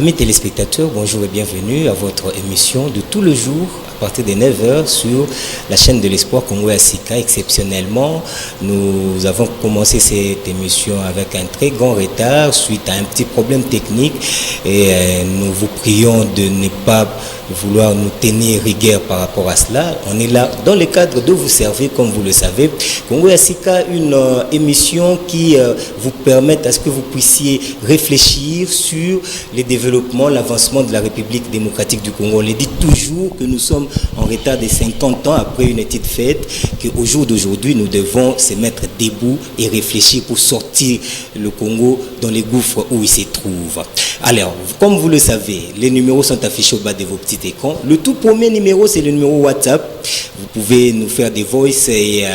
Amis téléspectateurs, bonjour et bienvenue à votre émission de tout le jour à partir de 9 heures sur la chaîne de l'espoir Congo Asika. Exceptionnellement, nous avons commencé cette émission avec un très grand retard suite à un petit problème technique et nous vous prions de ne pas vouloir nous tenir rigueur par rapport à cela. On est là dans le cadre de vous servir, comme vous le savez. Congo Asika, une émission qui vous permet à ce que vous puissiez réfléchir sur les développements, l'avancement de la République démocratique du Congo. On le dit toujours que nous sommes en retard de 50 ans après une petite fête, qu'au jour d'aujourd'hui, nous devons se mettre debout et réfléchir pour sortir le Congo dans les gouffres où il se trouve. Alors, comme vous le savez, les numéros sont affichés au bas de vos petits écrans. Le tout premier numéro, c'est le numéro WhatsApp. Vous pouvez nous faire des voice et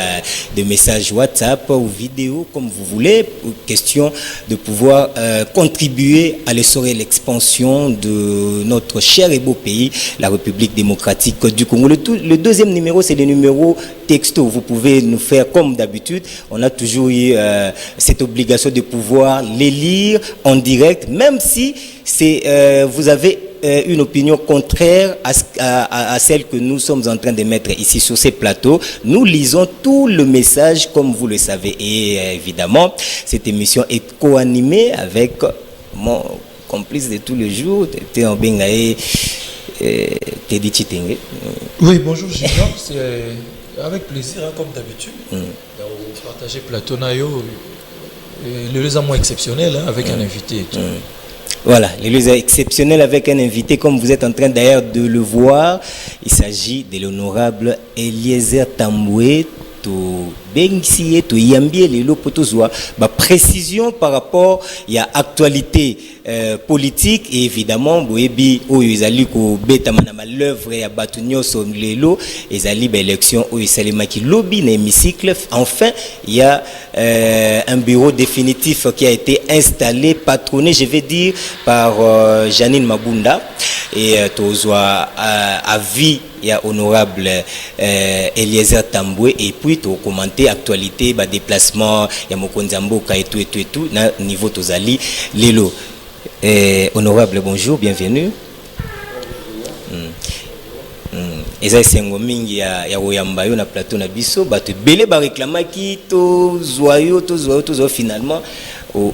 des messages WhatsApp ou vidéos, comme vous voulez, pour question de pouvoir contribuer à l'essor et l'expansion de notre cher et beau pays, la République démocratique du Congo. Le deuxième numéro, c'est le numéro texto. Vous pouvez nous faire comme d'habitude. On a toujours eu cette obligation de pouvoir les lire en direct, même si vous avez une opinion contraire à celle que nous sommes en train de mettre ici sur ces plateaux. Nous lisons tout le message comme vous le savez. Et évidemment, cette émission est co-animée avec mon complice de tous les jours, Théo Bengaé, Teddy Chitenge. Oui, bonjour Junior, c'est avec plaisir, hein, comme d'habitude. Partager plateau Nayo, les amants exceptionnels, hein, avec un invité et tout. Voilà, les lieux exceptionnels avec un invité, comme vous êtes en train d'ailleurs de le voir. Il s'agit de l'honorable Eliezer Tamboué. Bengsié, to yambie les lopotozwa, précision par rapport à actualité politique et évidemment boyebi o yezali ko betamana l'œuvre ya batunyo son lelo ezali ba élection o yesalemaki lobby na hémicycle. Enfin, il y a un bureau définitif qui a été installé, patronné, je vais dire, par Janine Mabunda et tozwa avis il y a honorable Eliezer Tamboué et puis tu commenter actualité, déplacement, il y a Mokonzamboka et tout, na niveau tozali lelo. Honorable, bonjour, bienvenue. Eza sengo mingi ya oyamba yo na plateau na biso bato belé ba réclamaki to zoyo finalement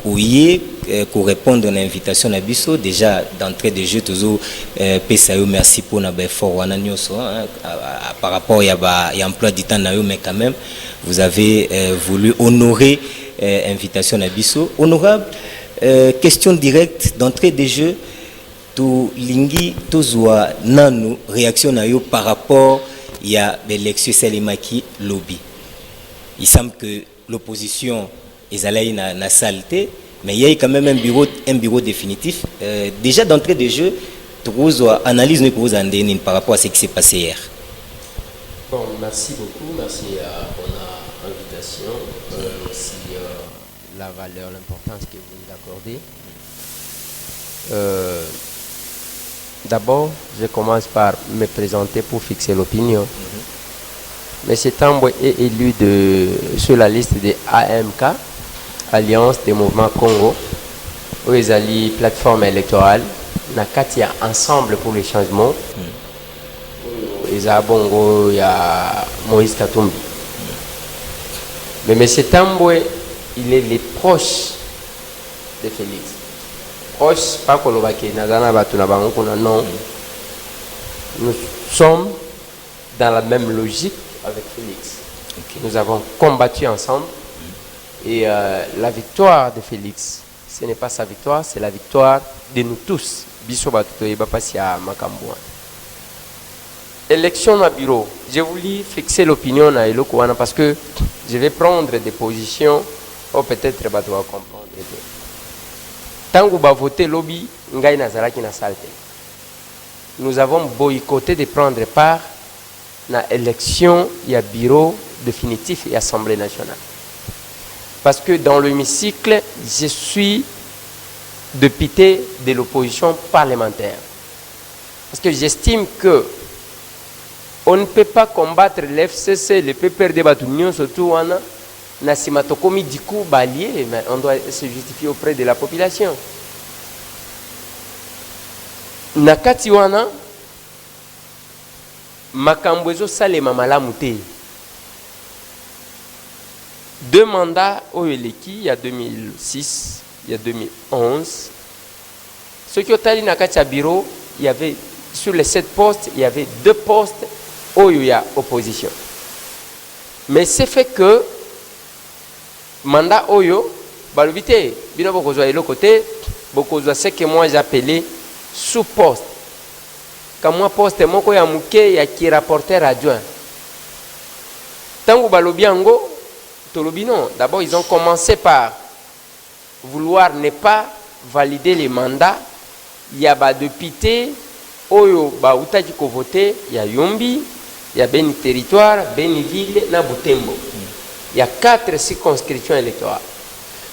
oye pour répondre à l'invitation na biso déjà d'entrée de jeu tozo pesayo merci pour na ba effort wana nyoso par rapport ya emploi du temps na yo, mais quand même vous avez voulu honorer invitation na biso. Honorable, question directe d'entrée de jeu. Tout lingi tozwa nanu réaction na yo par rapport à l'élection Salemaki lobby. Il semble que l'opposition est allée na saleté, mais il y a quand même un bureau définitif. Déjà d'entrée de jeu, tozwa analyse nous par rapport à ce qui s'est passé hier. Bon, merci beaucoup, merci pour l'invitation, aussi la valeur, l'importance que vous nous accordez. D'abord, je commence par me présenter pour fixer l'opinion. Monsieur Tamboué est élu sur la liste de AMK, Alliance des Mouvements Congo, où ils allient plateforme électorale, Nakatia Ensemble pour les changements. Ils ont Bongo, il y a Moïse Katumbi. Mais monsieur Tamboué, il est les proches de Félix. Proche, pas Kolobake, non. Nous sommes dans la même logique avec Félix. Okay. Nous avons combattu ensemble et la victoire de Félix, ce n'est pas sa victoire, c'est la victoire de nous tous. Élection à bureau, je voulais fixer l'opinion à Elokouana parce que je vais prendre des positions ou peut-être va comprendre. Tant que vous votez lobby, nous avons boycotté de prendre part à l'élection et à bureau définitif et assemblée nationale. Parce que dans l'hémicycle, je suis député de l'opposition parlementaire. Parce que j'estime que on ne peut pas combattre l'FCC, le PPR de Batunion, surtout Nasimatokomi Dikou Balié, mais on doit se justifier auprès de la population. nakati wana makambo ezosalema malamu te. 2 mandats au eleki, il y a 2006, il y a 2011. Ce qui est allé nakati ya bureau, il y avait sur les 7 postes, il y avait 2 postes où il y a opposition. Mais c'est fait que mandat oyo balobité bino bokozwa eloko te, bokozwa ce que moi j'appelais sous-poste. Comme moi poste moko ya muke ya qui rapporteur adjoint. Tango balobi yango tolobi non. D'abord ils ont commencé par vouloir ne pas valider les mandats. Il y a ba député oyo ba utaki ko voter, il y a Yombi, il y a Beni territoire, Beni ville na Butembo. Il y a 4 circonscriptions électorales.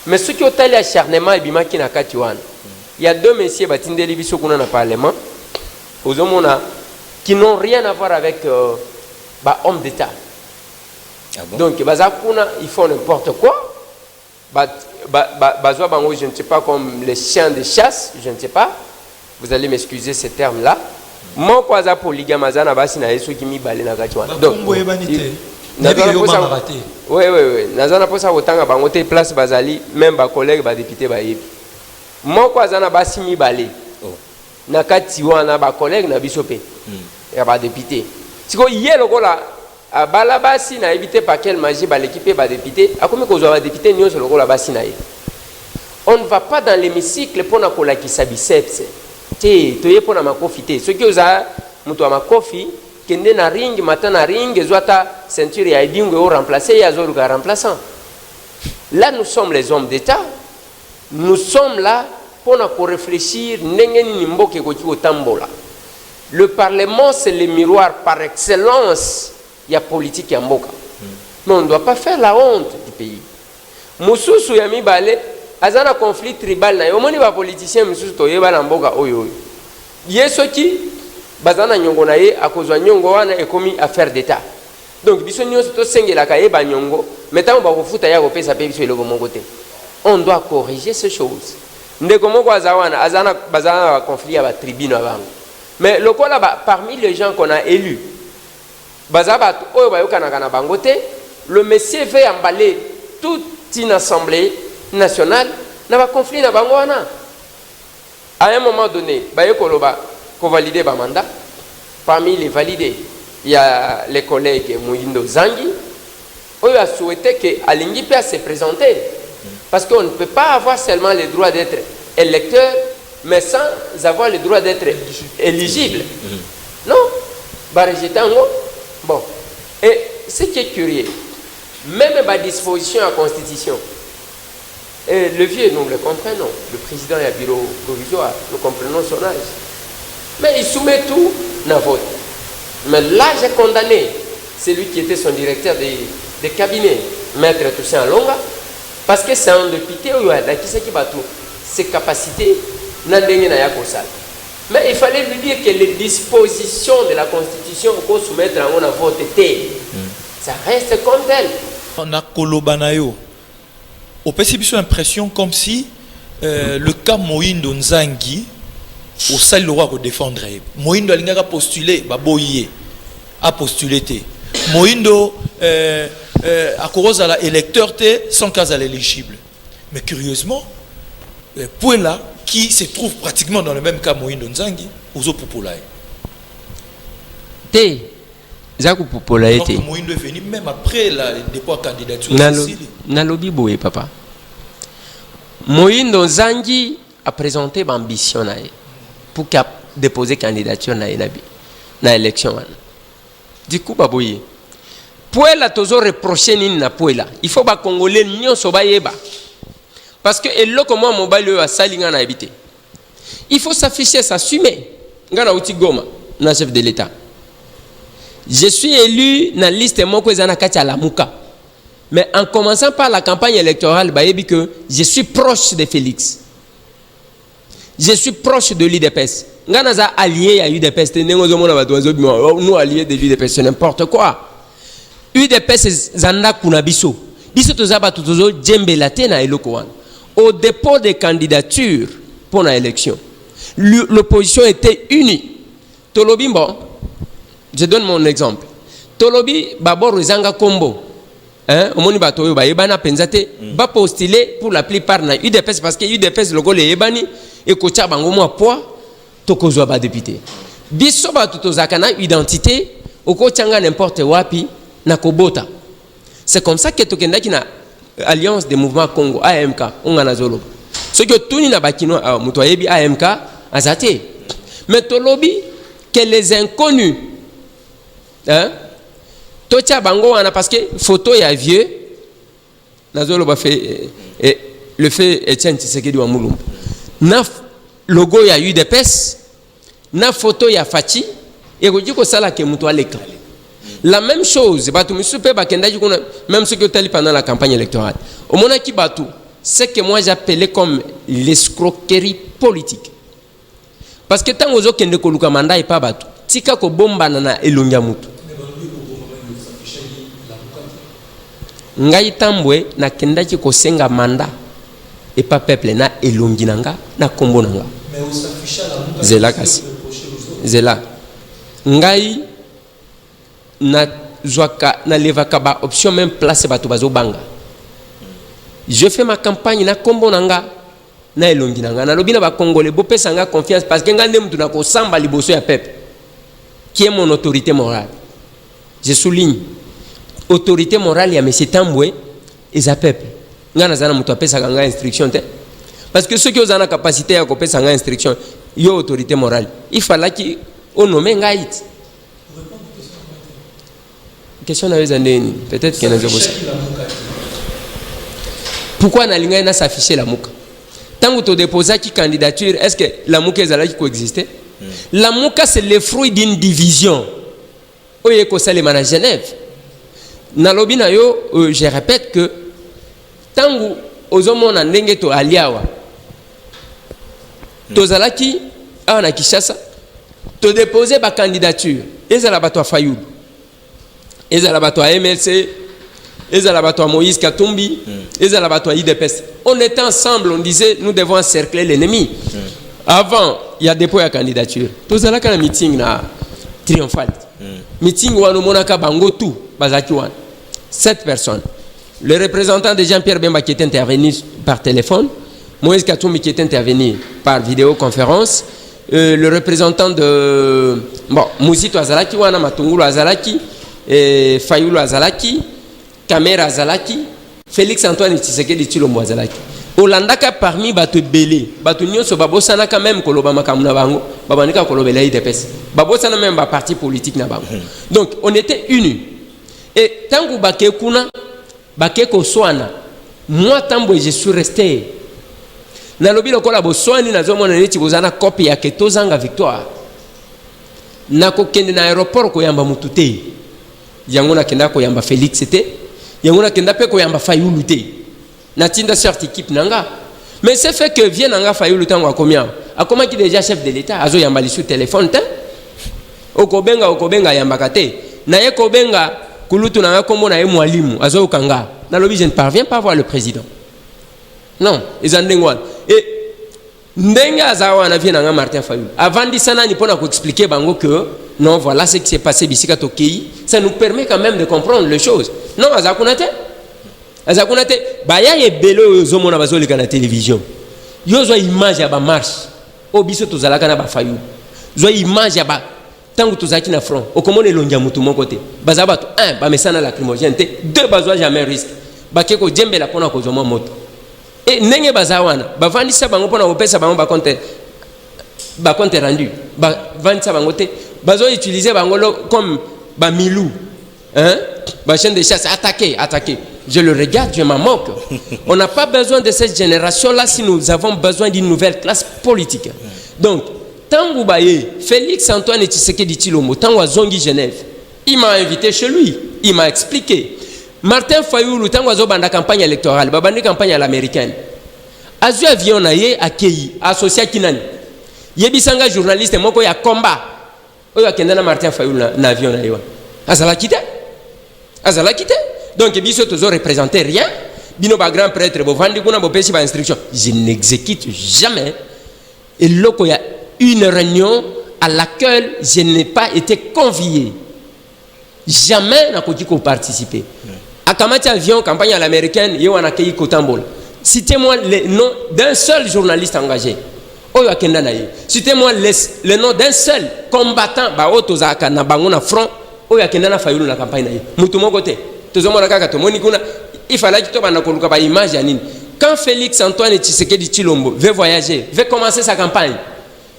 Mais ceux qui ont allé acharnement et bimaki na kati wana. Il y a 2 messieurs batindeli biso kuna na parlement. Qui n'ont rien à voir avec homme d'État. Ah bon? Donc, ils font n'importe quoi. Je ne sais pas, comme les chiens de chasse, je ne sais pas. Vous allez m'excuser ces termes-là. Mon quoi pour ligamazana basina et ceux qui m'y balent na gachwana. Donc, oui. Nazana pour ça autant à bangote place bazali, même ba collègue ba député ba yebi. Mon quoi zana basi mi balé. Nakati wana ba collègue na bisope ya ba député siko yelo kola bala basi na éviter par quelle magie ba l'équipe ba député akomi kozwa ba député nyonso lokola basi na ye. On ne va pas dans l'hémicycle pour na kola ki biceps te toye pour na makofi te ce qui oza muto wa makofi kende na ring matin na ring ezwata ceinture ya edingo o remplacer ya zolu ga remplaçant. Là nous sommes les hommes d'État, nous sommes là pour réfléchir. Le Parlement, c'est le miroir par excellence. Il y a politique en Mboka. Mais on ne doit pas faire la honte du pays. Moussoussou yami balé, azana conflit tribal na yo moni ba politicien moussoussou toyeba na Mboka oyo. Yesoki bazana nyongo na ye akozwa nyongo wana ekomi affaire d'état. Donc biso nyonso to sengela ka yeba nyongo, metango ba kofuta ya ko pesa pe biso eloko mongo te. On doit corriger ces choses. Ndeko azawana azana bazana conflit à la tribune avant. Mais le quoi là parmi les gens qu'on a élus, bazaba oyo bayokana kana bangote, le monsieur veut emballer toute une assemblée nationale na ba conflit na bangoana. À un moment donné, bayokoloba ko valider ba mandat. Parmi les validés, il y a les collègues Moyindo Zangi. Oyo a souhaité que Alingi puisse se présenter. Parce qu'on ne peut pas avoir seulement le droit d'être électeur, mais sans avoir le droit d'être éligible. Non. Bon. Et ce qui est curieux, même la disposition à la Constitution, et le vieux, nous le comprenons, le président et le bureau provisoire, nous comprenons son âge. Mais il soumet tout dans le vote. Mais là, j'ai condamné celui qui était son directeur de cabinet, Maître Toussaint Longa, parce que c'est un député où il y a ses capacités. Mais il fallait lui dire que les dispositions de la Constitution qu'on soumettre à un vote, ça reste comme tel. On a Kolobanayo. On peut avoir l'impression comme si le cas Moïndo Nzangi, au sein le roi pour défendre. Moïndo a postulé, a postulé. Moïndo à cause de l'électeur sans cas à l'éligible. Mais curieusement, pour là qui se trouve pratiquement dans le même cas Moïndo Nzangi, aux autres populaires. Moïndo est venu même après le dépôt de candidature. Nalobi boye papa. Moïndo Nzangi a présenté l'ambition pour déposer candidature dans l'élection. Du coup, baboye. Puela toujours reprocher nina puela. Il faut ba congolais nyonso ba yeba. Parce que eloko moi mobile a salinga na habité. Il faut s'afficher, s'assumer. Ngana uti Goma, na chef de l'État. Je suis élu dans la liste moko ezana kati ala muka. Mais en commençant par la campagne électorale, ba yebi que je suis proche de Félix. Je suis proche de l'UDPS. Ngana za allié à l'UDPS, nous alliés de l'UDPS, c'est n'importe quoi. UDPS zanda kuna biso. Biso tozaba tozo djembe la te na eloko wana. Au dépôt des candidatures pour l'élection, l'opposition était unie. Tolobi, bon, je donne mon exemple. Tolobi, Babor Zanga Kombo. Omoni batoyo ba yebana penzate ba postuler pour la plupart na UDPS parce que UDPS logo le yebani et ko tia bango mo poids to kozwa ba député biso ba tutozaka na identité oko tianga n'importe wapi na kobota. C'est comme ça que tokendaki na Alliance des mouvements Congo AMK ongana zolo ce que tuni na bakino muto yebi AMK azate mais tolobi que les inconnus Tocha bango wana parce que photo ya vieux nazolo ba fait le fait Etienne Tshisekedi wa Mulumba na logo ya UDPS na photo ya Fachi et ko diko sala ke muto aleka la même chose batu misupe bakenda jikuna même ce que tali pendant la campagne électorale au mona ki batu c'est que moi j'appelais comme l'escroquerie politique parce que tant ozo kende ko luka manda e pa batu tika ko bomba na elongia mutu ngai tambwe na kendaki ko senga manda et pas peuple na elongi nanga na kombo nanga zela kasi zela ngai na zwaka na levaka ba option même place bato bazo banga je fais ma campagne na kombo nanga na elongi nanga na lobi na ba congolais bo pesa nga confiance parce que ngande mtu na ko samba liboso ya peuple qui est mon autorité morale. Je souligne autorité morale ya monsieur Tambwe et sa peuple. Ngana zana muto apesa nga instruction te. Parce que ceux qui ont la capacité à kopesa nga instruction, yo autorité morale. Il fallait qui on nomme ngaït. Question na wezandeni, peut-être que na zobosa. Pourquoi na linga na s'afficher la muka? Tant que tu déposes qui candidature, est-ce que la muka ezala qui coexister? La muka c'est le fruit d'une division. Oye ko salema na Genève. Na lobi na yo, je répète que tangu ozomona ndenge to aliawa tozalaki awa na Kinshasa to déposer ba candidature ezala bato Fayulu ezala bato MLC ezala bato Moïse Katumbi ezala bato IDPS. On était ensemble, on disait nous devons encercler l'ennemi. Avant il y a dépôt ya candidature tozalaka na meeting na triomphal meeting wana monaka bango tout bazaki wana 7 personnes. Le représentant de Jean-Pierre Bemba qui est intervenu par téléphone, Moïse Katumbi qui est intervenu par vidéoconférence, le représentant de Mouzito Azalaki, Wana Matungulu Azalaki, Fayulu Azalaki, Kamera Azalaki, Félix Antoine Tshisekedi Tshilombo Azalaki. Olandaka parmi Batu Belé, Batu Nyonso Babosana quand même Koloba Makamuna Bango, Babanika Kolobela IDPS, Babosana même ba parti politique na Bango. Donc on était unis. Et tant que Baké Kuna, Bakeko Swana, moi tambo je suis resté. Na lobi lokola boswani na zomo na neti bozana copie ya ketozanga victoire. Na ko kende na aéroport ko yamba mutute. Yango na kenda ko yamba Félix te. Yango na kenda pe ko yamba Fayulu te. Na tinda sorte équipe nanga. Mais c'est fait que vient nanga Fayulu tango akomia. Akoma ki déjà chef de l'état azo yamba li sur téléphone te. Okobenga yamba kate. Na ye kobenga kulutu na kombo na ye mwalimu azo kanga. Na lobi je ne parviens pas à voir le président. Non, ils ont dit et ndenga zawa na vient na Martin Fayulu. Avant dit ça ni pour expliquer bango que non voilà ce qui s'est passé bisika tokei, ça nous permet quand même de comprendre les choses. Non, azakunate baya ye belo zomo na bazolika na télévision. Yo zo image ya ba marche. Obiso tozalaka na ba Fayulu. Zo image ya ba tangu tozaki na front. Okomone longia mutu mon côté. Bazabatu 1 ba mesana lacrymogène te 2 bazwa jamais risque. Bakeko djembe la pona ko zomo moto. Et nenge bazawana bavandisa bango pona opesa bango ba compte rendu bavandisa bango te bazo utiliser bango comme ba milou ba chaîne de chasse attaquer je le regarde je m'en moque. On n'a pas besoin de cette génération là si nous avons besoin d'une nouvelle classe politique. Donc tangu baye Félix Antoine Tshisekedi Tshilombo tangu azongi Genève il m'a invité chez lui il m'a expliqué. Martin Fayulu tango azo banda campagne électorale babandi campagne à l'américaine azu avion na ye akei associé kinani yebisanga journaliste moko ya combat oyo akenda na Martin Fayulu na avion na yewa azala kite donc biso tozo représenter rien bino ba grand prêtre bo vandi kuna bo pesi ba instruction je n'exécute jamais et loko ya une réunion à laquelle je n'ai pas été convié. Jamais n'a pas participer. À Kamati avion, campagne à l'américaine, il y a un accueil Kotambol. Citez-moi le nom d'un seul journaliste engagé. Citez-moi le nom d'un seul combattant na front. La campagne. Il fallait que image. Quand Félix Antoine Tshisekedi Tshilombo veut voyager, veut commencer sa campagne,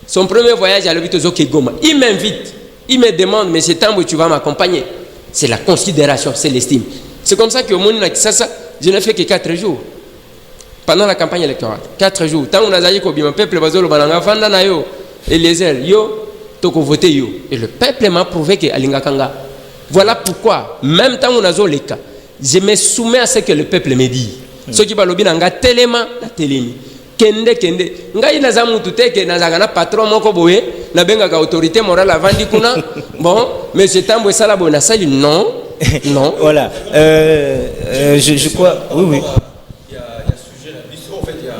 son premier voyage à l'hôpital Goma, il m'invite, il me demande, mais c'est temps où tu vas m'accompagner. C'est la considération, c'est l'estime. C'est comme ça que au monde, je n'ai fait que 4 jours. Pendant la campagne électorale, 4 jours. Tant qu'on a dit que le peuple va et les ailes, toko voté yo. Et le peuple m'a prouvé que Alingakanga. Voilà pourquoi, même tant qu'on a les cas, je me soumets à ce que le peuple me dit. Ceux qui parlent bien, nga téléma, la télémi. Kende. Nga ina za mutu teke na zagana patron moko boye, na benga ka autorité morale avandi kuna. Bon, mais c'est temps où ça la bonne ça non. Non. Voilà. Je crois. Oui. Il y a sujet là. En fait, il y a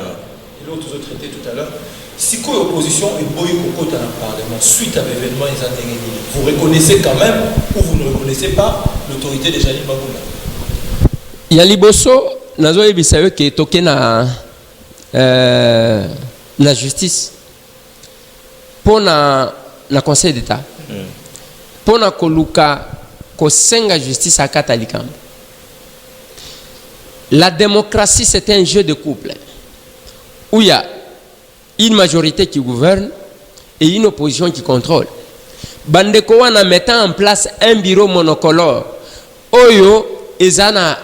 l'autre traité tout à l'heure. Si l'opposition est boyée au côté dans le Parlement suite à l'événement, vous reconnaissez quand même ou vous ne reconnaissez pas l'autorité de Jeanine Mabunda? Il y a Liboso, nazo ebisayo ke toke na justice pour na Conseil d'État. Pour na koluka kosenga justice à Katalikam. La démocratie c'est un jeu de couple où il y a une majorité qui gouverne et une opposition qui contrôle. Bandeko wana mettant en place un bureau monocolore. Oyo ezana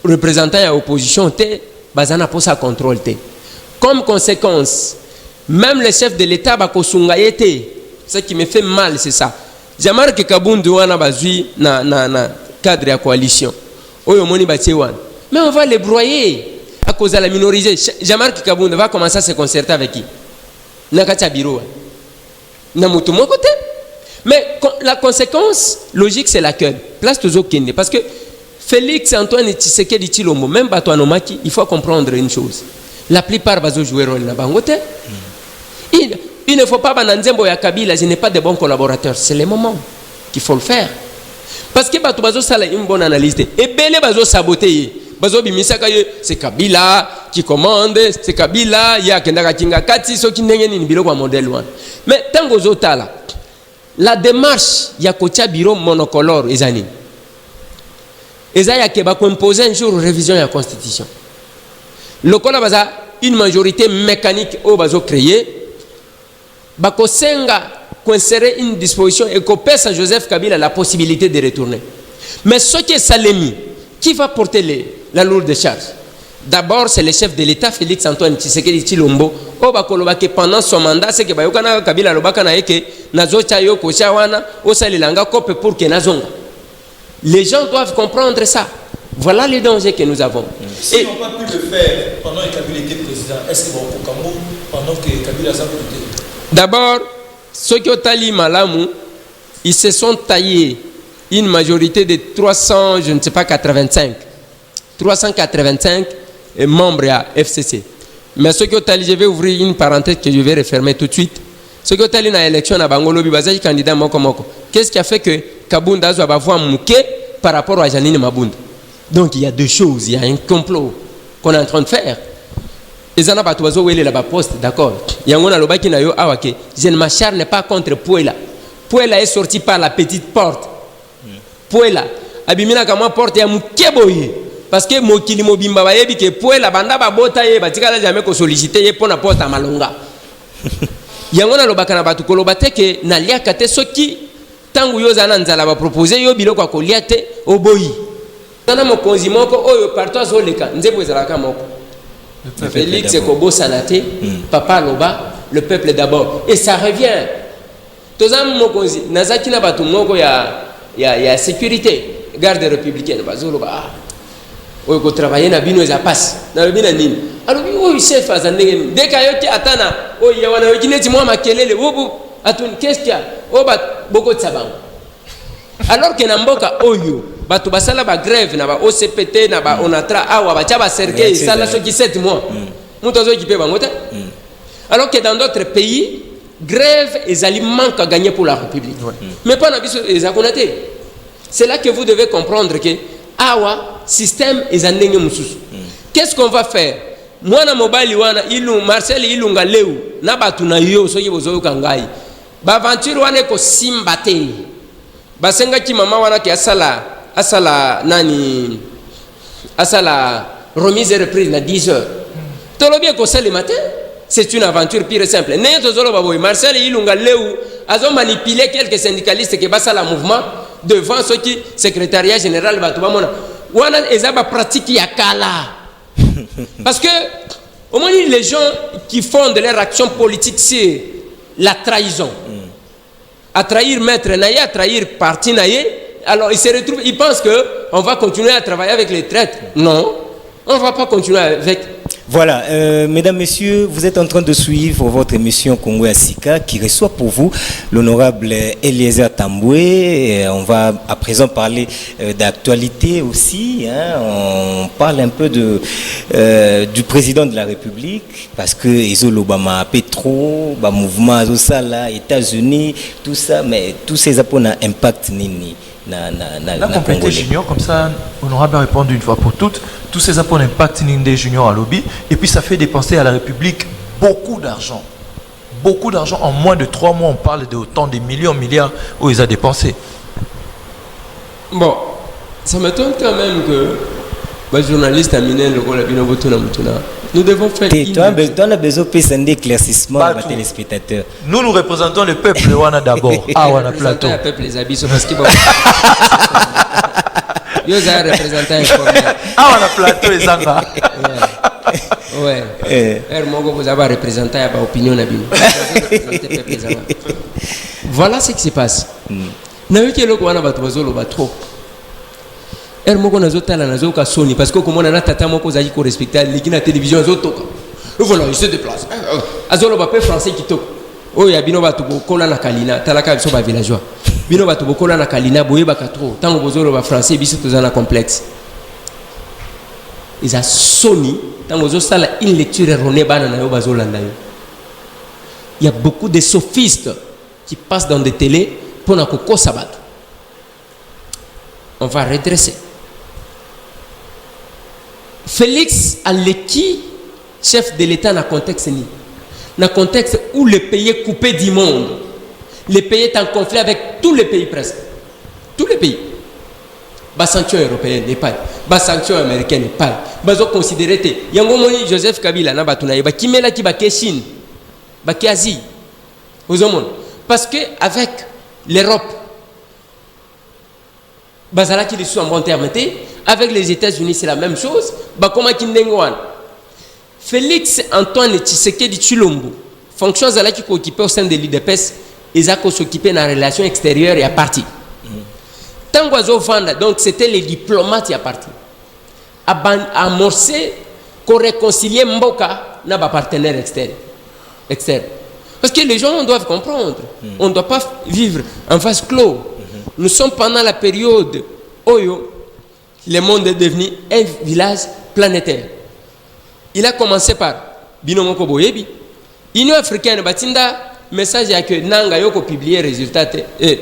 représentant de l'opposition té bazana pour sa contrôle té. Comme conséquence, même le chef de l'État bakosunga yete. Ce qui me fait mal c'est ça. Jamar que Kabundu wana bazui na cadre de coalition. Oyo moni batie wana. Mais on va les broyer. À cause de la minorité, Jean-Marc Kabunda va commencer à se concerter avec qui? Nakacha Biro. Namutu mon côté. Mais la conséquence logique, c'est laquelle? Place toujours Kende. Parce que Félix Antoine Tshisekedi Tshilombo, même Batoanomaki, il faut comprendre une chose. La plupart vont jouer rôle dans Bangote. Il ne faut pas Bananzembo ya Kabila, je n'ai pas de bons collaborateurs. C'est le moment qu'il faut le faire. Parce que Bato Bazo Sala une bonne analyse. Et Bele Bazo saboter. C'est Kabila qui commande, c'est Kabila, il y a Kendaka Kinga Kati, ce qui n'est pas un modèle. Mais tant que vous avez la démarche, il y a un bureau monocolore, Ezani. Ezaya qui va imposer un jour révision de la Constitution. Le Kola Baza, une majorité mécanique au Bazo créé, Bako Senga conserver une disposition et qu'on pèse à Joseph Kabila la possibilité de retourner. Mais ce qui est Salemi, qui va porter la lourde charge? D'abord, c'est le chef de l'État, Félix Antoine Tshisekedi Tshilombo. Pendant son mandat, c'est que Kabila Lobakana eke nazocha yo koshawana osalilanga kope pour que nazonga. Les gens doivent comprendre ça. Voilà les dangers que nous avons. S'ils n'ont pas pu le faire pendant que Kabila était président, est-ce qu'ils vont au Kambo pendant que Kabila s'est voté? D'abord, ceux qui ont tali Malamu, ils se sont taillés une majorité de 300, je ne sais pas, 385 membres à FCC. Mais ceux qui ont allé, je vais ouvrir une parenthèse que je vais refermer tout de suite. Ceux qui ont allé dans l'élection à Bangolo, Bibazaji candidat Moko. Qu'est-ce qui a fait que Kabunda va avoir mouké par rapport à Janine Mabunda? Donc il y a deux choses, il y a un complot qu'on est en train de faire. Et ça n'a pas tout où il est là-bas poste, d'accord. Il y a un autre qui n'a eu awake. Je ne m'acharne pas contre Puela. Puela est sorti par la petite porte. Puela. Abimina kama porte ya mukeboye. Parce que mokili mobimba ba yebi ke Puela banda ba bota ye batika la jamais ko solliciter ye pona porte malonga. Yango na lobaka na batu koloba te ke na liaka te soki tangu yo zana nzala ba proposer yo biloko ko liate oboyi. Tana mokonzi moko oyo partout azoleka nzebo ezalaka moko. Félix Kobo Sanate, Papa Loba, le peuple d'abord. Et ça revient. Tozam mokonzi nazaki na batu moko ya sécurité garde républicaine bazoloba. Oyo ko travailler na bino za passe. Na bino nini? Alors oui chef azandenge dès kayoti atana oyo ya wana yokineti mwa makelele wobu atun qu'est-ce qu'il y a? Oba boko tsabango. Alors que na mboka oyo batu basala ba grève na ba OCPT na ba onatra awa ba tchaba cercueil sala so qui 7 mois. Muto zo kipe bango te. Alors que dans d'autres pays grève et les manque à gagner pour la République. Mais pas les akonaté. C'est là que vous devez comprendre que awa système est un qu'est-ce qu'on va faire? Moi na mobile wana ilu Marcel ilunga leu na batu na yo soki bozo kangai. Ba aventure wana ko simbate. Ba senga ki mama wana ki asala nani asala remise et reprise na 10h. Tolo bien ko ça le matin. C'est une aventure pure et simple. Marcel Ilunga Leu a manipulé quelques syndicalistes qui passent le mouvement devant ce qui secrétariat général Batoumamona. Wana ezaba pratique yakala. Parce que au moins les gens qui font de leur action politique c'est la trahison. À trahir maître naïe, à trahir parti naïe, alors ils se retrouvent, ils pensent que on va continuer à travailler avec les traîtres. Non, on ne va pas continuer avec. Voilà, mesdames, messieurs, vous êtes en train de suivre votre émission Congo Asika qui reçoit pour vous l'honorable Eliezer Tamboué. On va à présent parler d'actualité aussi. On parle un peu du président de la République parce que Ezol Obama, Petro, mouvement Azosala, États-Unis, tout ça, mais tous ces apports n'ont impact ni. La complété junior, comme ça, honorable a répondu une fois pour toutes. Tous ces apports n'impactent des juniors à lobby. Et puis ça fait dépenser à la République beaucoup d'argent. Beaucoup d'argent. En moins de 3 mois, on parle de autant de millions, milliards où ils ont dépensé. Bon, ça m'étonne quand même que les journalistes Aminen, nous devons faire. Toi, on a besoin de d'éclaircissement à les téléspectateurs. Nous représentons le peuple d'abord. Ah, on a plateau. Le peuple les habits parce qu'ils vont. Ils ont représenté informel. Ah, on a plateau les Zanga. Ouais. Vous avez représenté l'opinion d'Abino. Voilà ce qui se passe. Moko nazotala nazoka soni parce que comme on a tata moko zali ko respecter l'équipe na télévision azotoka. Voilà, il se déplace. Azolo ba pe français qui toka. Oh ya bino batu bokola na kalina, talaka biso ba villageois. Bino batu bokola na kalina boyeba ka trop. Tango bozolo ba français biso tozana complexe. Ils a soni tango zo sala une lecture erronée bana na yo bazolanda yo. Il y a beaucoup de sophistes qui passent dans des télés pour na koko sabat. On va redresser. Félix Aleki, chef de l'État, dans un contexte où le pays est coupé du monde. Le pays est en conflit avec tous les pays presque. Tous les pays. Bas sanction européenne n'est pas. Bas sanction américaine n'est pas. Bas considéré que Yangomoni Joseph Kabila na batunaye ba kimela ki ba Chine. Ba Asie. Parce que avec l'Europe Bazala qui est en bon terme. Avec les États-Unis, c'est la même chose. Félix Antoine Tshisekedi Tshilombo, fonction qui occupait au sein de l'IDPS, ils ont s'occuper dans la relation extérieure et à partir. Donc c'était les diplomates qui à partir. Amorcer, qu'on réconcilie Mboka n'a pas partenaire externe. Parce que les gens doivent comprendre. On ne doit pas vivre en face clos. Nous sommes pendant la période où le monde est devenu un village planétaire. Il a commencé par Binomoko Boyebi. L'Union africaine, Batinda, message à que Nanga Yoko publié résultat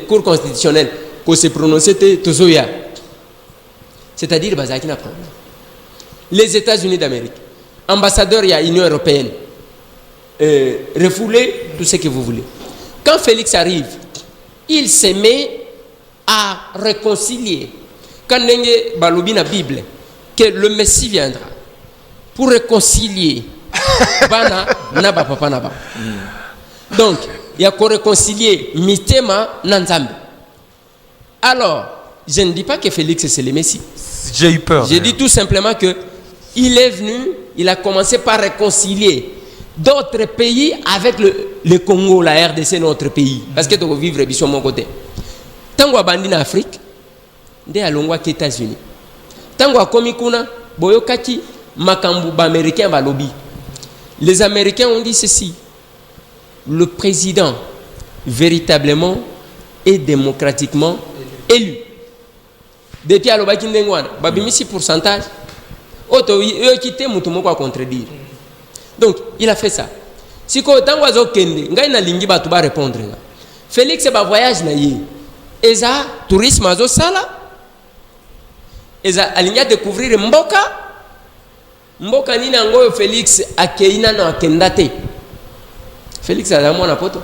cour constitutionnel, qu'on s'est prononcé Tozoya. C'est-à-dire, Bazaki n'a problème. Les États-Unis d'Amérique, ambassadeur, il y a l'Union européenne, refoulez tout ce que vous voulez. Quand Félix arrive, il se met à réconcilier. Quand il balobi na Bible que le Messie viendra pour réconcilier bana na ba papa na ba. Donc, il y a qu'on réconcilier mitema na Nzambe. Alors, je ne dis pas que Félix c'est le Messie. J'ai eu peur. J'ai dit tout simplement que il est venu, il a commencé par réconcilier d'autres pays avec le Congo, la RDC, notre pays. Parce que tu veux vivre sur mon côté. Tango abandi na Afrique, nde alongwa ki États-Unis. Tango akomi kuna, boyokaki makambu ba américain ba lobby. Les Américains ont dit ceci: le président véritablement et démocratiquement élu. Depuis alobaki ndengwana, babimisi pourcentage. Oto yo kité mutu moko a contredire. Donc, il a fait ça. siko tango azokende ngai nalingi bato ba répondre nga Félix ba voyage na ye eza tourisme azosala eza alingi découvrir mboka nini yango Félix akeina na akenda te. Félix aza mwana poto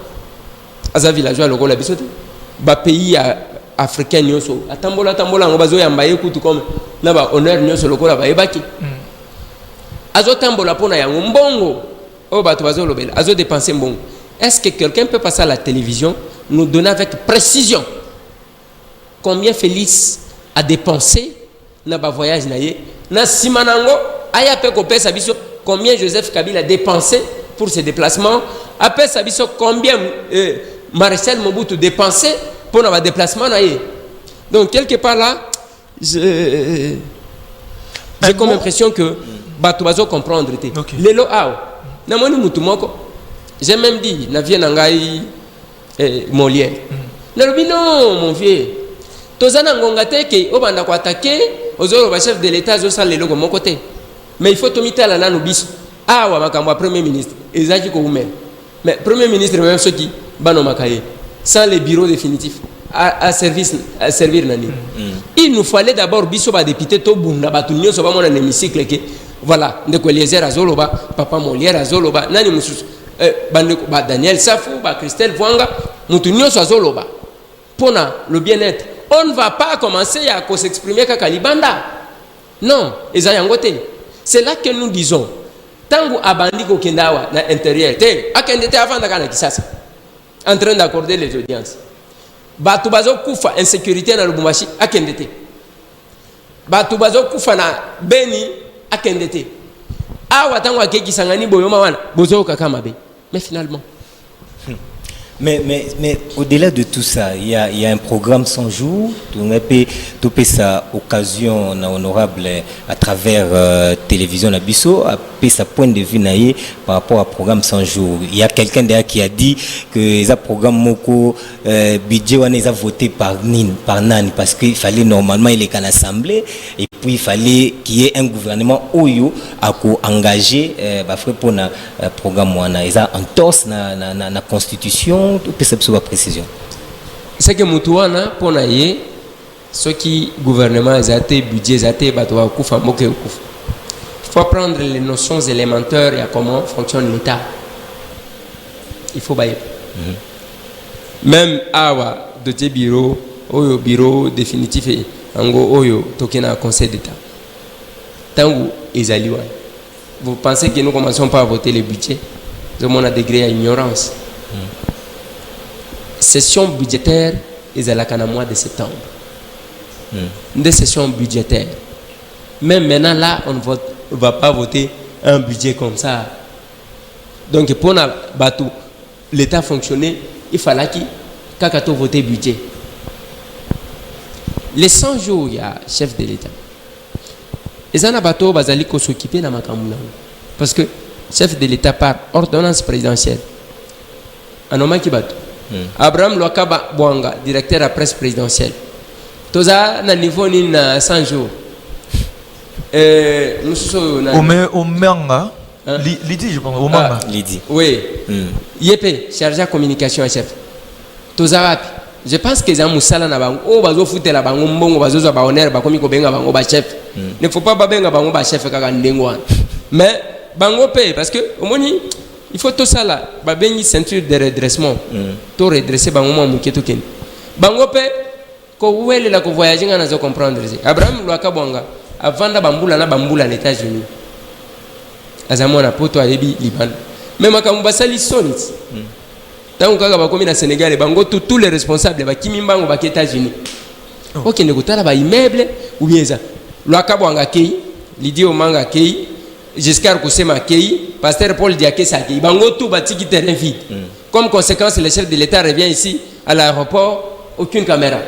aza villageois lokola biso te ba pays africain nyonso atambola ngo bazoyamba ye kutu comme na ba honneur nyonso lokola ba yebaki azotambola pona yango mbongo o bato bazolobela azo dépenser mbongo. Est-ce que quelqu'un peut passer à la télévision nous donner avec précision combien Félix a dépensé na ba voyage na ye na simanango aya pe ko pesa biso combien Joseph Kabila a dépensé pour ses déplacements après ça biso combien Marcel Mobutu dépensé pour nos déplacements na ye. Donc quelque part là j'ai comme impression que bato bazo comprendre te lelo aw na moni mutu moko j'ai même dit na vie na ngai Molière na lobi non mon vieux tozana ngonga te ke obanda ko attaquer ozolo ba chef de l'état zo sala lelo ko moko te mais il faut to mitala nanu biso awa makambo ya premier ministre ezaki ko umel mais premier ministre même ceux qui bano makaye sans les bureaux définitifs à servir nani. Il nous fallait d'abord biso ba député to bunda batu nyonso ba mona hémicycle ke voilà ndeko Eliezer azoloba papa Molière azoloba nani mususu bandeko ba Daniel Safou ba Christelle Vwanga mutu nyonso azoloba pona le bien-être. On ne va pas commencer à s'exprimer kaka libanda. Non, eza yango te. C'est là que nous disons tangu abandi ko kendawa na intérieur te akende te avant dakana kisasa en train d'accorder les audiences. Batu bazo kufa insécurité na Lubumbashi akende te. Batu bazo kufa na Beni akende te. Awa tangu akeki sangani boyoma wana bozo kaka mabe. Mais finalement Mais au-delà de tout ça, il y a un programme 100 jours. Tu peux sa occasion honorable à travers télévision Nabiso, à sa point de vue naïe par rapport au programme 100 jours. Il y a quelqu'un derrière qui a dit que ce programme Moko budget on a voté par Nani parce qu'il fallait normalement il est qu'en assemblée et puis il fallait qu'il y ait un gouvernement oyo à engager pour le programme wana. Ils ont entorse na constitution. Peut savoir précision. C'est que Moutouana pour naïe ce qui gouvernement a budget bateau kufa moke kufa. Il faut prendre les notions élémentaires et à comment fonctionne l'État. Il faut bailler. Même awa de tes bureaux, oyo bureau définitif et ango oyo tokena conseil d'État. Tangu ezaliwa. Vous pensez que nous commençons pas à voter les budgets? Nous avons un degré à ignorance. Session budgétaire est à la mois de septembre. Des sessions budgétaires. Même maintenant là, on ne va pas voter un budget comme ça. Donc pour l'État fonctionner, il fallait qu'il Kakato voter budget. Les 100 jours, il y a chef de l'État. Et ça n'a pas tout bazali ko s'occuper na makamuna. Parce que chef de l'État par ordonnance présidentielle. Anoma ki bato. Abraham Lwakaba Bwanga, directeur à presse présidentielle. Toza na niveau ni na 100 jours. Omanga Lidi, je pense. Omanga. Lidi. Oui. Yepé, chargé de communication à chef. Toza wapi. Je pense que za musala na bango o bazo futela bango mbongo bazo za ba honneur ba komi ko benga bango ba chef. Ne faut pas ba benga bango ba chef kaka ndengwa. Mais bango paye parce que au moni il faut tout ça là ba bengi ceinture de redressement. To redresser bango mo muketo ken. Bango paye ko wele la ko voyager ngana zo comprendre. Abraham Lwakabwanga avanda bambula na bambula les États-Unis. Azamona poto ayebi Liban. Mais makambo basali solide. Tant que va comme na Sénégal et bango tous les responsables ba kimimbango ba États-Unis. OK ne kotala ba immeuble ou bien ça. Lwakabwanga kei, Lidi Omanga kei, Giscard Kosema kei, Pasteur Paul Diaké sa kei. Bango tout bâti terrain vide. Comme conséquence le chef de l'État revient ici à l'aéroport, aucune caméra.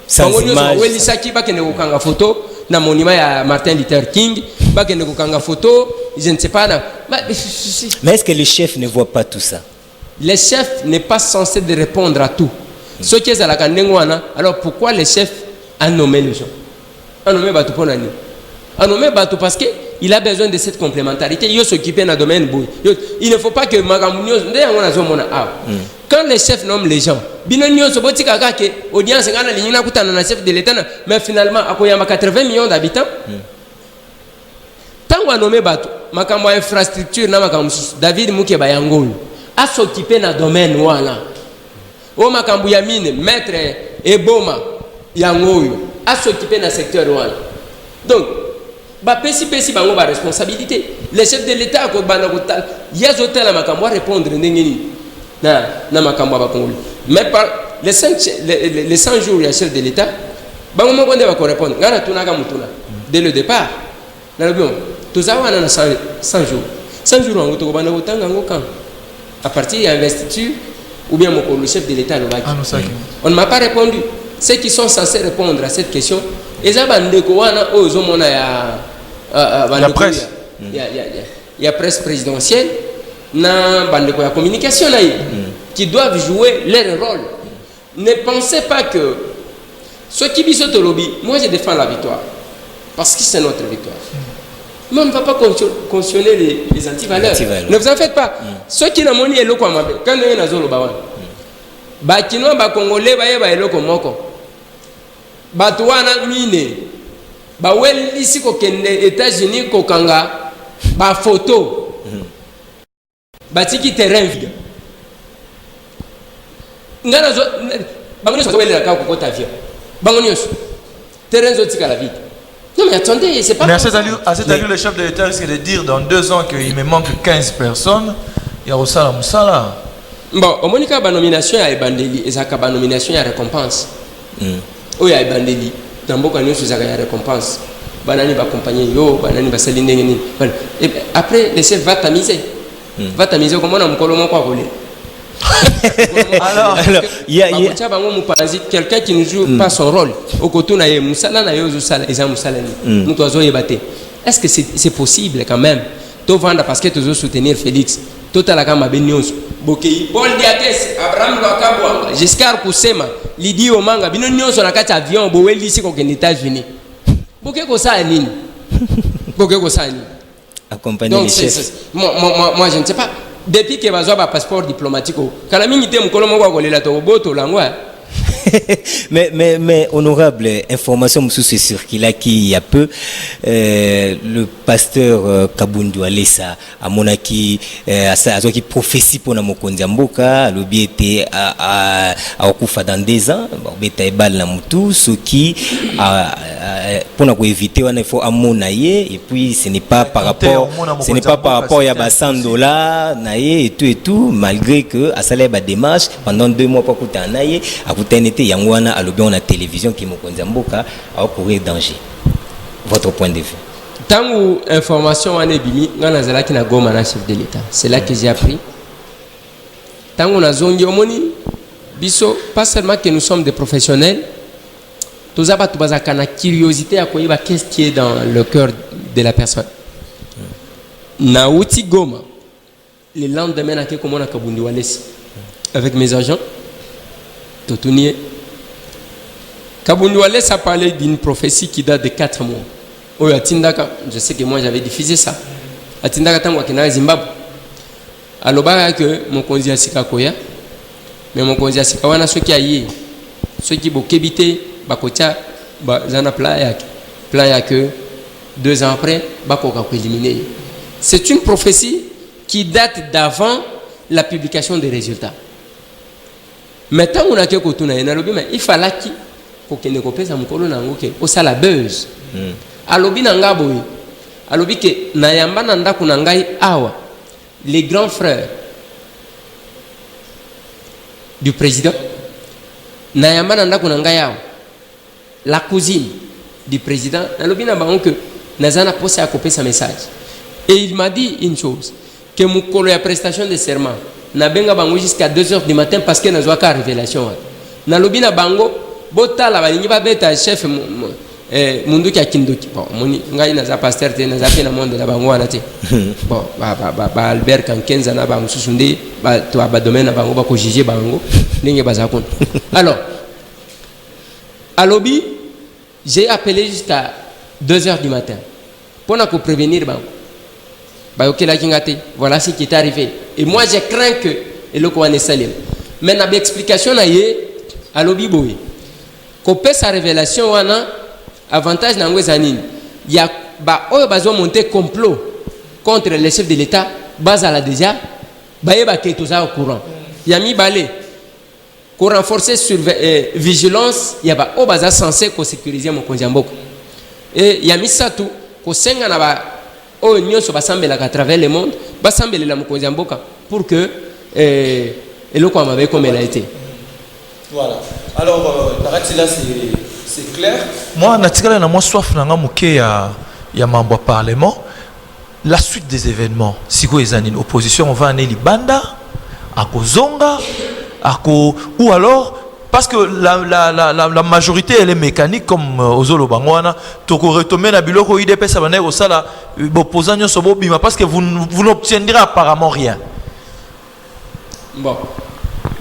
Sans image. Weli saki ba kene kokanga photo na monument à Martin Luther King, ba kene kokanga photo, je ne sais pas. Mais est-ce que le chef ne voit pas tout ça? Le chef n'est pas censé de répondre à tout. Ce qui est à la Kandengwana, alors pourquoi le chef a nommé les gens? A nommé Batou Ponani. A nommé Batou parce qu'il il a besoin de cette complémentarité. Il s'occuper dans le domaine. Il ne faut pas que quand les chefs nomment les gens, audience chef de l'État, mais finalement, il y a 80 millions d'habitants. Tant qu'on a nommé Bato, makambo infrastructure na makambo David Mukeba Yango a s'occuper dans le domaine wala. O makambo ya mine maître Eboma Yango a s'occuper dans le secteur wala. Donc ba pesi bango ba responsabilité. Les chefs de l'État ko bana ko tal ya zotel na makambo répondre ndengeni na makambo ba Congolais. Mais par les 100 jours ya chef de l'État bango moko nde ba ko répondre ngana tunaka mutuna dès le départ. Na le bon tous avons 100 jours. 100 jours, à partir de l'investiture, ou bien le chef de l'État. On ne m'a pas répondu. Ceux qui sont censés répondre à cette question, ils ont la presse. Il y a presse présidentielle, il y a communication qui doivent jouer leur rôle. Ne pensez pas que ceux qui visent au lobby, moi je défends la victoire. Parce que c'est notre victoire. Mais on ne va pas cautionner les antivaleurs. Ne vous en faites pas. Ceux qui n'ont pas de l'eau comme quand on est dans le bawan, Bakino, Bakongolais, Baye, Komoko, Batouana, Mine, Bawel, ici, les États-Unis, Kokanga, Ba photo, Batiki terrain vide. Ngana zo, Bangonios, Bawel, la Kakota avion. Bangonios, terrain zotika la vide. Non mais attendez, c'est pas... Mais à cet allure, le chef de l'État risque de dire dans 2 ans qu'il me manque 15 personnes. Il y a aussi la Moussala. Bon, au Monica, la nomination à Ebandeli, et ça, la nomination à récompense. Oui, à Ebandeli, dans beaucoup de choses, il y a récompense. Banani va accompagner yo, banani va s'aligner. Après, le chef va tamiser. Va tamiser comment on a mon colombo quoi voler. Alors, il y a quelqu'un qui ne joue pas son rôle. Est-ce que c'est possible quand même de vendre parce que tu veux soutenir Félix? Giscard Kusema, Lydie Omanga, Binonio sur la carte avion, Boel ici aux États-Unis. Accompagner les chefs. Moi, je ne sais pas. Depuis que j'ai un passeport diplomatique, mais honorable information sous ce circuit-là qui y a peu le pasteur Kabundu Alessa à Monaki à qui prophétie pour na mokonzi mboka lobi était à okufa dans 2 ans beta ebal na mutu ce qui pour na éviter il faut amonaye et puis ce n'est pas par rapport à $100 naye et tout malgré que à salaire ba démarche pendant 2 mois pas coûter naye à coûter Yangwana à l'objet la télévision qui mokonzi mboka a courir danger. Votre point de vue. Tant où information en ebimi, ngana qui na goma na chef de l'État. C'est là que j'ai appris. Tant on a zongi omoni biso pas seulement que nous sommes des professionnels, tous aba tubazaka na curiosité à koyeba qu'est-ce qui est dans le cœur de la personne. Na uti goma. Le lendemain na ke comment na Kabundi Walesi avec mes agents Totunier. Kabundi Walesa a parlé d'une prophétie qui date de 4 mois. Oh, à Tindaka, je sais que moi j'avais diffusé ça. À Tindaka, tant que Zimbabwe. Alors, que mon conzi a sika koya, mais mon conzi a sika wana ceux qui aillent, ceux qui ont kébité, bakotia, zana plan que 2 ans après, bakoka éliminé. C'est une prophétie qui date d'avant la publication des résultats. Maintenant, on a quelque chose mais il fallait qu'il ne copie ça mukolo nango ke o sala buzz. Alobi nanga boy. Alobi ke na yamba nanda kuna ngai awa les grands frères du président na yamba nanda kuna ngai awa la cousine du président alobi na bango que nazana posé à copier sa message. Et il m'a dit une chose que mukolo ya prestation de serment na benga bango jusqu'à 2h du matin parce que na zoaka révélation na lobi na bango botala balingi ba beta chef mundu ki akindoki bon moni ngai na za pasteur te na za pe na monde na bango wana te bon ba Albert Kankenza na ba mususunde ba to ba domaine na bango ba ko juger bango ndenge baza kon. Alors à lobi j'ai appelé jusqu'à 2h du matin pour nous prévenir. Voilà ce qui est arrivé. Et moi, je crains que le Kouane Salim. Mais la explication à l'Obiboui. Qu'on peut sa révélation, on a avantage dans les années. Il y a monté complot contre les chefs de l'État. Bazala déjà. Tout ça au courant. Il y a mis balai. Pour renforcer vigilance, il y a un censé sécuriser mon Konjambok. Et il y a mis ça tout. Qu'on s'engagne à travers le monde, pour que le Kouama avait comme elle a été. Voilà. Alors, là, c'est clair. Moi, je suis soif il y a membre parlement. La suite des événements, si vous êtes en opposition, on va aller Libanda, à Kozonga, ou alors, parce que la majorité elle est mécanique comme Ozolo Bangwana, toko retomber na biloko IDPS abane au sala opposant nyo sobo bima parce que vous n'obtiendrez apparemment rien. Bon,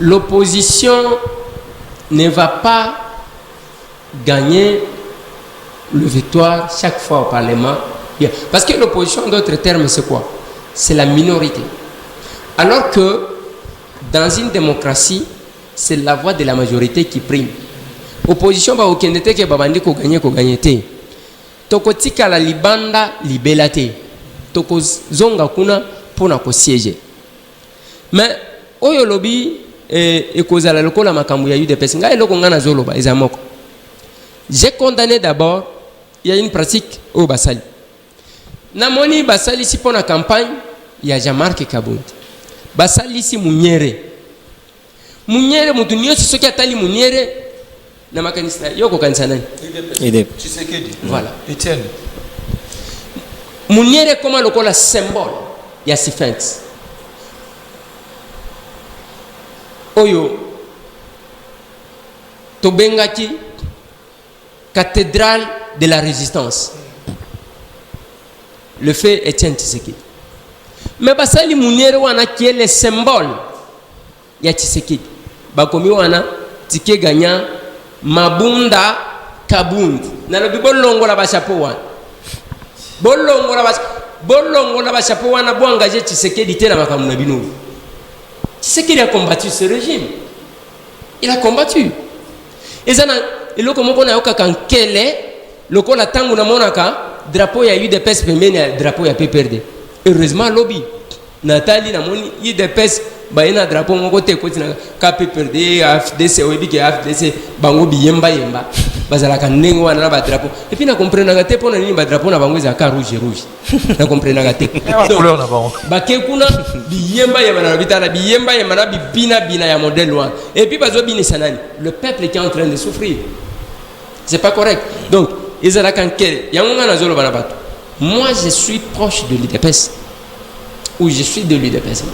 l'opposition ne va pas gagner le victoire chaque fois au Parlement. Parce que l'opposition, d'autres termes, c'est quoi? C'est la minorité. Alors que dans une démocratie, c'est la voix de la majorité qui prime. Opposition, ba okendete ke babandi ko gagner te. Toko tika la libanda libelate. Toko zonga kuna pona ko siéger. Mais oyo lobi e kozala lokola makambu ya UDPS ngai loko ngana zoloba ezamoko. J'ai condamné d'abord, il y a une pratique au Basali. Namoni Basali si pour la campagne, il y a Jean-Marc Kabound. Basali si Mouniere. Mouniere, Moutounio, c'est ce qui a tali Mouniere. Namakanista, Yoko Kansanan. Voilà. Etienne. Mouniere, comment le col symbole, il y a Sifens. Oyo. Tobengati, cathédrale de la résistance. Le fait Etienne Tshisekedi. Mais Basali Mouniere wana qui est le symbole ya Tshisekedi. Bakomi wana tike gagnant Mabunda Kabound. Na le bolongo la ba chapeau wana. Bolongo la ba chapeau wana bo engager Tshisekedi te na makambu na bino. Tshisekedi a combattu ce régime. Il a combattu. Et ça et le comment on a yoka kankele lokola tangu na monaka drapeau ya UDPS pembeni drapeau ya PPRD. Heureusement lobby Nathalie na moni UDPS baina drapeau moko te koti na PPRD AFDC oyebi AFDC bango biyemba yemba bazala kanengo wana ba drapeau et puis na comprendre nga te pona nini ba drapeau na bango za ka rouge na comprendre nga te couleur na bango ba ke kuna biyemba yemba na bitala biyemba yemba na bina ya modèle loin et puis bazo bini sanani le peuple qui est en train de souffrir. C'est pas correct. Donc moi je suis proche de l'UDPS ou je suis de l'UDPS.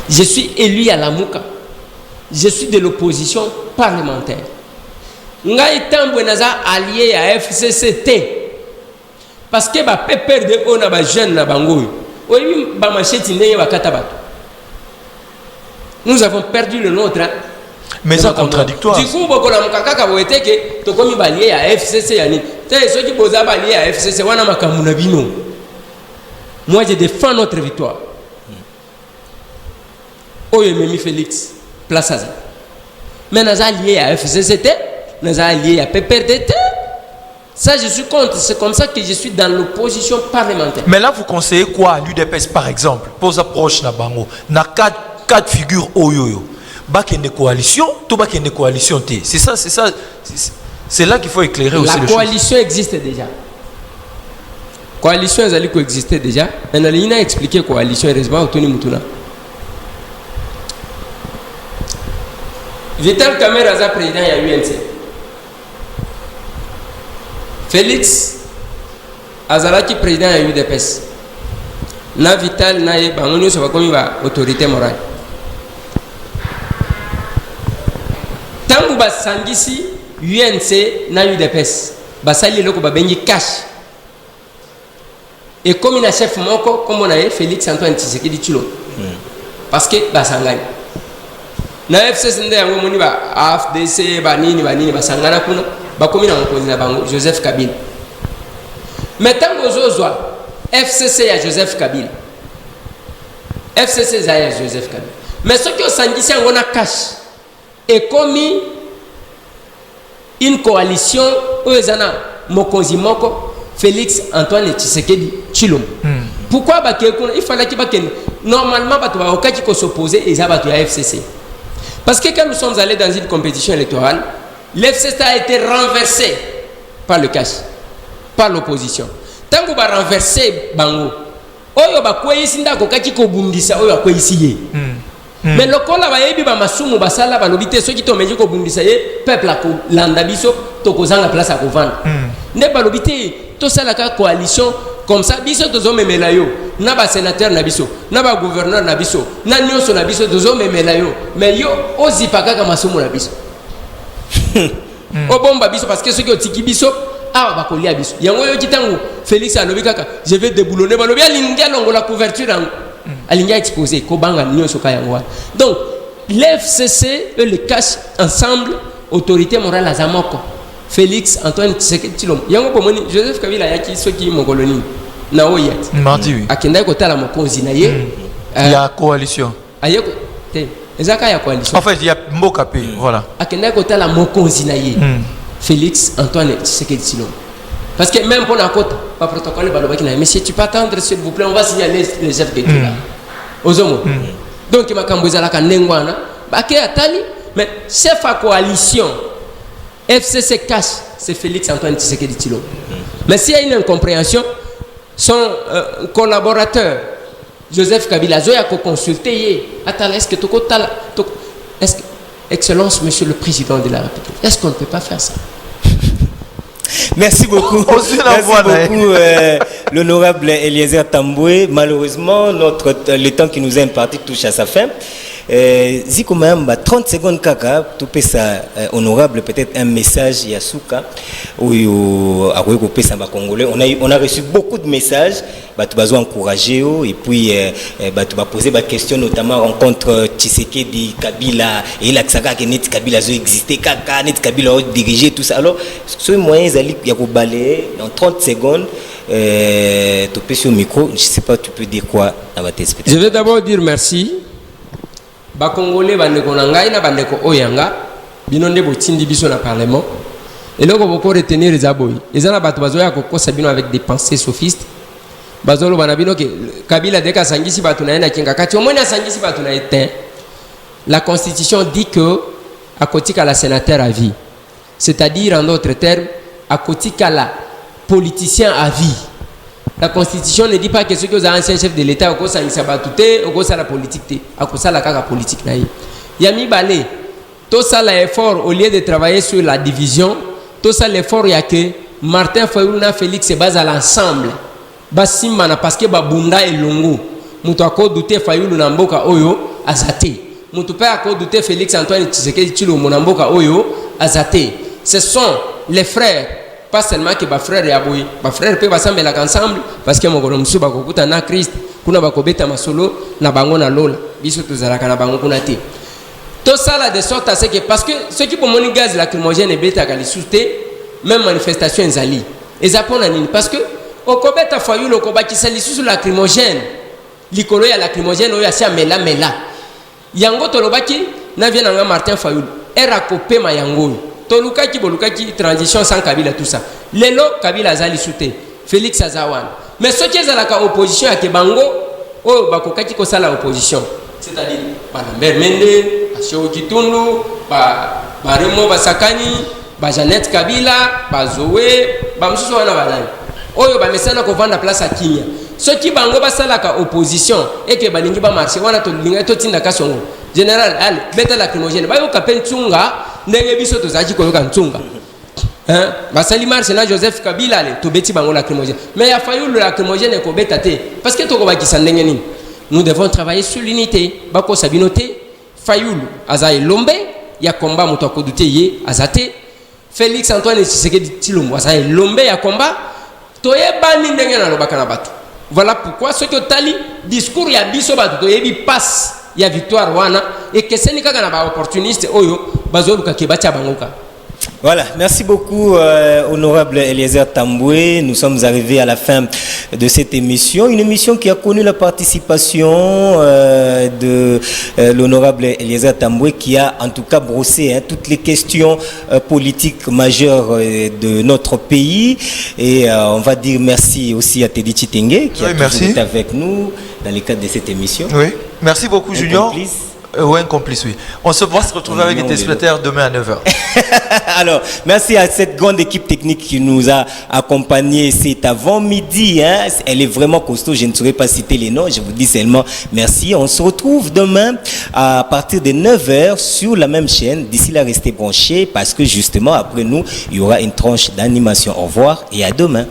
Je suis élu à la Mouka. Je suis de l'opposition parlementaire. Ngai tambo naza allié à FCCT parce que ba PPRD on a ba jeune na bango. Oyi ba macheti ndenge ba katabato. Nous avons perdu le nôtre. Mais c'est contradictoire. Du coup, beaucoup la mukaka boete que to komi balié à FCC yani. T'es ceux qui posent balié à FCC wana makamuna bino. Moi je défends notre victoire. Oye Memi Félix place à ça. Mais nous sommes liés à FCCT, nous sommes liés à PPRDT. Ça je suis contre, c'est comme ça que je suis dans l'opposition parlementaire. Mais là vous conseillez quoi à l'UDPS par exemple? Pour approche na bango, na quatre figures oyoyo. Bakende coalition, tout bakende coalition T. C'est ça, c'est là qu'il faut éclairer aussi les choses. La coalition existe déjà. Coalition elle existe déjà. On a expliqué coalition heureusement Tony Mutuna. Vital Kamerhe est président à UNC. Félix Azalaki président à UDPS. Na Vital na bangonyo ça va comme autorité morale. Tangu basangisi UNC na UDPS basali loko babengi cash et comme il chef moko comme on a Félix Antoine Tshisekedi Tshilo parce que basangani na FCC nde yango moni ba AFDC ba nini basangana kuna ba komi na mokonzi na bango Joseph Kabila Mais tant que ozozwa FCC ya Joseph Kabila, FCC ya Joseph Kabila, mais ce qui osangisi yango na cash est commis une coalition oyezana mokonzi moko Félix Antoine Tshisekedi Tshilombo. Pourquoi il fallait qu'il normalement il faut s'opposer et ça FCC. Parce que quand nous sommes allés dans une compétition électorale, l'FCC a été renversé par le cash, par l'opposition. Tant qu'on va renverser Bango, oyo ba kweyisi ndako kaki ko bundisa oyo akweyisi. Mais le col va yebi ba masumu basala ba lobité ceux qui to meji ko bundisa ye peuple ko landa biso to ko zanga place à ko vendre. Ne ba lobité to sala ka coalition comme ça biso to zo memela yo na ba sénateur na biso na ba gouverneur na biso na nyonso na biso to zo memela yo mais yo ozipa kaka masumu na biso. Obomba biso parce que ceux qui otiki biso ah ba kolia biso yango yo kitango Félix alobi kaka je vais déboulonner ba lobi alingia longo la couverture alingia exposé ko banga nyonso ka yango. Donc l'FCC et le cash ensemble autorité morale à Zamoko Félix Antoine Tshisekedi Tshilombo yango pomoni Joseph Kabila yaki soki mongoloni na oyat mardi oui akenda ko tala mokonzi na ye il y a coalition ayeko te ezaka ya coalition en fait il y a mboka pe voilà akenda ko tala mokonzi na ye Félix Antoine Tshisekedi Tshilombo parce que même pour la côte pas protocole balobaki na mais si tu peux attendre s'il vous plaît on va signaler les chefs de là ozomo donc makambo ezala ka ndengwana bake atali mais chef à coalition FCC cash c'est Félix Antoine Tshisekedi Tshilombo mais s'il y a une incompréhension son collaborateur Joseph Kabila Zoya ko consulter atala est-ce que est-ce que Excellence Monsieur le Président de la République est-ce qu'on ne peut pas faire ça? Merci beaucoup. L'honorable Eliezer Tamboué. Malheureusement, le temps qui nous est imparti touche à sa fin. Ziko Mayamba, 30 secondes kaka, tout ça honorable, peut-être un message Yasuka ou à Congolais. On a reçu beaucoup de messages, tu vas encourager et puis tu vas poser des questions, notamment rencontre Tshisekedi Kabila et la Tsaka qui net Kabila a existé, Kaka net Kabila a dirigé tout ça. Alors, ce moyen il y a balayer dans 30 secondes. Tu peux sur le micro, je ne sais pas, tu peux dire quoi à ma tête. Je vais d'abord dire merci. Ba Congolais bandeko na ngai na bandeko oyanga binonde botindi biso na parlement et là on va retenir les aboyi ezana bato bazoya kokosa bino avec des pensées sophistes bazolo bana bino ke Kabila deka sangisi bato na ena kinga kati omoni sangisi bato na eteint. La constitution dit que à kotika la sénateur à vie, c'est-à-dire en d'autres termes à kotika la politicien à vie. La constitution ne dit pas que ceux qui sont anciens chefs de l'État ont la politique, la politique. Yami Balé, tout ça l'effort au lieu de travailler sur la division, tout ça l'effort il y a que Martin Fayoulou Félix se base à l'ensemble. Basimana parce que Babunda et Longo, mutu ako douter Fayoulou Namboka Oyo azate. Mutu pa ako douter Félix Antoine Tshisekedi Tshilombo Namboka Oyo azate. Ce sont les frères. Pas seulement que ma frère et aboui, ma frère peut s'assembler ensemble parce que mon gars ba kokuta na Christ kuna ba kobeta masolo na bango na lola biso tozalaka na bango kuna te tout ça là de sorte à ce que parce que ceux qui pour mon gaz lacrymogène et beta kali souté même manifestation ezali ezapona nini parce que au kobeta Fayulu au kobaki sali sous lacrymogène likolo ya lacrymogène oya sia mela yango tolobaki na vient na Martin Fayulu era kopé ma yango Tolukaki bolukaki transition sans Kabila tout ça. Lelo Kabila azali souté Félix Azawan. Mais ceux qui sont à opposition à Kebango, oh bakokaki ko sala opposition. C'est-à-dire Lambert Mende, Asheo Kitundu, Remo Basakani, Jeannette Kabila, Zoé, Msusu wana balani. Oyo ba mesana ko vendre place à Kinya. Ceux qui bango basala ka opposition et que balingi ba marché wana to linga to tinda kasongo. Général allez beta lacrymogène ba yo kapentunga ndenge biso tozaki koyoka ntunga basali marche na Joseph Kabila le to beti bango lacrymogène mais ya Fayulu lacrymogène ko beta te parce que to ko bakisa ndenge nini nous devons travailler sur l'unité bako sabinoté Fayulu azaye lombe ya combat moto akoduté ye azate Félix Antoine Tshisekedi Tshilombo azaye lombe ya combat toyebani ndenge na lobaka na bato. Voilà pourquoi ce que tali discours ya biso bato toyebi passe ya victoire wana et que c'est ni kaka na ba opportuniste oyo bazoluka ke batia bangoka. Voilà, merci beaucoup, honorable Eliezer Tamboué. Nous sommes arrivés à la fin de cette émission. Une émission qui a connu la participation de l'honorable Eliezer Tamboué, qui a en tout cas brossé toutes les questions politiques majeures de notre pays. Et on va dire merci aussi à Teddy Chitenge, qui a toujours été avec nous dans le cadre de cette émission. Oui, merci beaucoup, Junior. Oui, un complice, oui. On se va se retrouver avec les téléspectateurs demain à 9h. Alors, merci à cette grande équipe technique qui nous a accompagnés. C'est avant midi. Hein. Elle est vraiment costaud. Je ne saurais pas citer les noms. Je vous dis seulement merci. On se retrouve demain à partir de 9h sur la même chaîne. D'ici là, restez branchés parce que justement, après nous, il y aura une tranche d'animation. Au revoir et à demain.